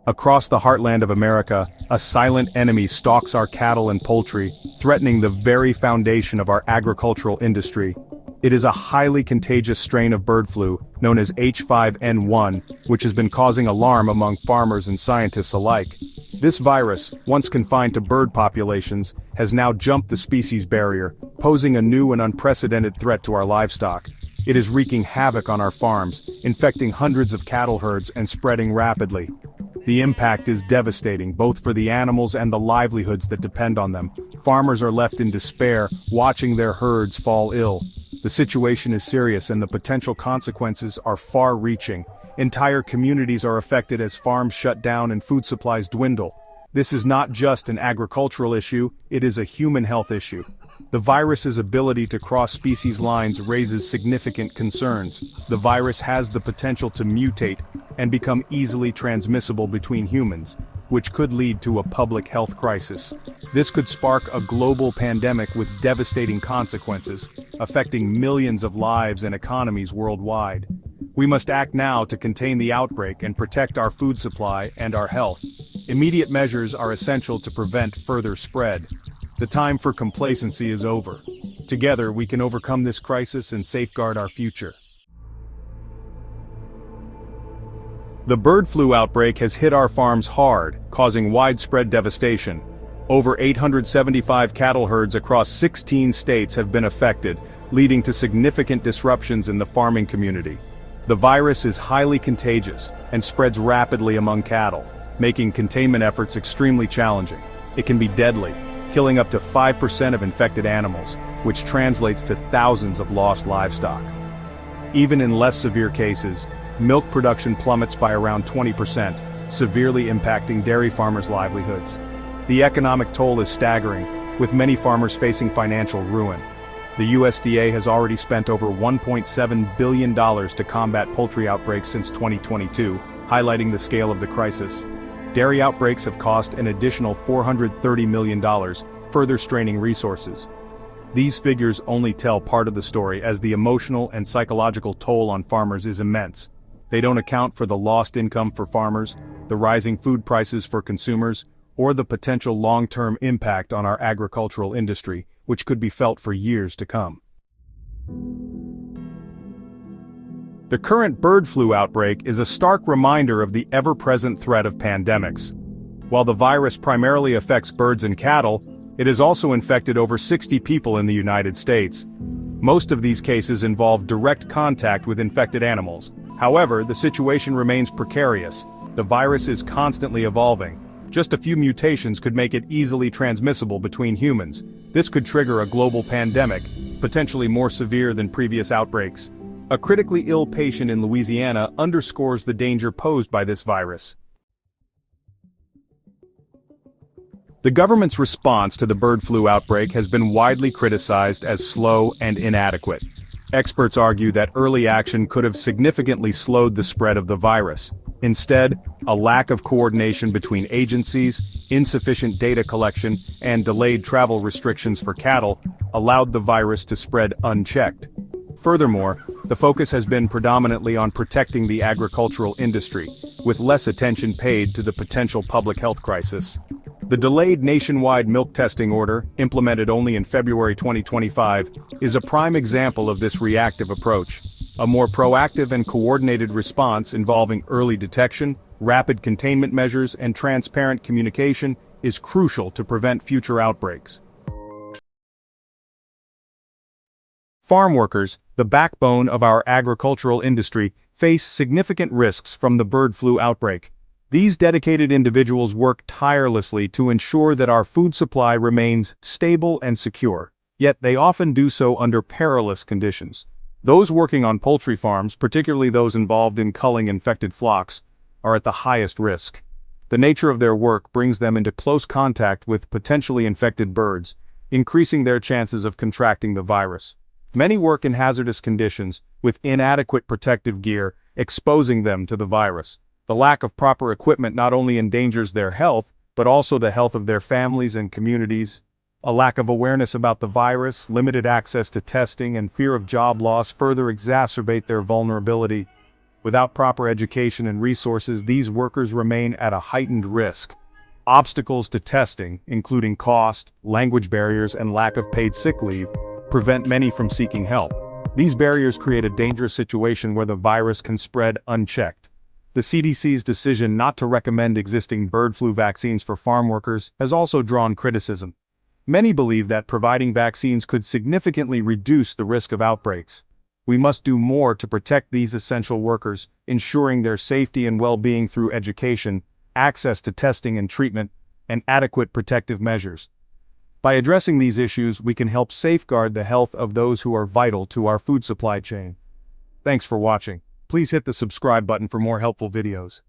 Across the heartland of America, a silent enemy stalks our cattle and poultry, threatening the very foundation of our agricultural industry. It is a highly contagious strain of bird flu, known as H5N1, which has been causing alarm among farmers and scientists alike. This virus, once confined to bird populations, has now jumped the species barrier, posing a new and unprecedented threat to our livestock. It is wreaking havoc on our farms, infecting hundreds of cattle herds and spreading rapidly. The impact is devastating, both for the animals and the livelihoods that depend on them. Farmers are left in despair, watching their herds fall ill. The situation is serious and the potential consequences are far-reaching. Entire communities are affected as farms shut down and food supplies dwindle. This is not just an agricultural issue, it is a human health issue. The virus's ability to cross species lines raises significant concerns. The virus has the potential to mutate and become easily transmissible between humans, which could lead to a public health crisis. This could spark a global pandemic with devastating consequences, affecting millions of lives and economies worldwide. We must act now to contain the outbreak and protect our food supply and our health. Immediate measures are essential to prevent further spread. The time for complacency is over. Together, we can overcome this crisis and safeguard our future. The bird flu outbreak has hit our farms hard, causing widespread devastation. Over 875 cattle herds across 16 states have been affected, leading to significant disruptions in the farming community. The virus is highly contagious and spreads rapidly among cattle, making containment efforts extremely challenging. It can be deadly, killing up to 5% of infected animals, which translates to thousands of lost livestock. Even in less severe cases, milk production plummets by around 20%, severely impacting dairy farmers' livelihoods. The economic toll is staggering, with many farmers facing financial ruin. The USDA has already spent over $1.7 billion to combat poultry outbreaks since 2022, highlighting the scale of the crisis. Dairy outbreaks have cost an additional $430 million, further straining resources. These figures only tell part of the story, as the emotional and psychological toll on farmers is immense. They don't account for the lost income for farmers, the rising food prices for consumers, or the potential long-term impact on our agricultural industry, which could be felt for years to come. The current bird flu outbreak is a stark reminder of the ever-present threat of pandemics. While the virus primarily affects birds and cattle, it has also infected over 60 people in the United States. Most of these cases involve direct contact with infected animals. However, the situation remains precarious. The virus is constantly evolving. Just a few mutations could make it easily transmissible between humans. This could trigger a global pandemic, potentially more severe than previous outbreaks. A critically ill patient in Louisiana underscores the danger posed by this virus. The government's response to the bird flu outbreak has been widely criticized as slow and inadequate. Experts argue that early action could have significantly slowed the spread of the virus. Instead, a lack of coordination between agencies, insufficient data collection, and delayed travel restrictions for cattle allowed the virus to spread unchecked. Furthermore, the focus has been predominantly on protecting the agricultural industry, with less attention paid to the potential public health crisis. The delayed nationwide milk testing order, implemented only in February 2025, is a prime example of this reactive approach. A more proactive and coordinated response involving early detection, rapid containment measures, and transparent communication is crucial to prevent future outbreaks. Farm workers, the backbone of our agricultural industry, face significant risks from the bird flu outbreak. These dedicated individuals work tirelessly to ensure that our food supply remains stable and secure, yet they often do so under perilous conditions. Those working on poultry farms, particularly those involved in culling infected flocks, are at the highest risk. The nature of their work brings them into close contact with potentially infected birds, increasing their chances of contracting the virus. Many work in hazardous conditions, with inadequate protective gear, exposing them to the virus. The lack of proper equipment not only endangers their health, but also the health of their families and communities. A lack of awareness about the virus, limited access to testing, and fear of job loss further exacerbate their vulnerability. Without proper education and resources, these workers remain at a heightened risk. Obstacles to testing, including cost, language barriers, and lack of paid sick leave, prevent many from seeking help. These barriers create a dangerous situation where the virus can spread unchecked. The CDC's decision not to recommend existing bird flu vaccines for farm workers has also drawn criticism. Many believe that providing vaccines could significantly reduce the risk of outbreaks. We must do more to protect these essential workers, ensuring their safety and well-being through education, access to testing and treatment, and adequate protective measures. By addressing these issues, we can help safeguard the health of those who are vital to our food supply chain. Thanks for watching. Please hit the subscribe button for more helpful videos.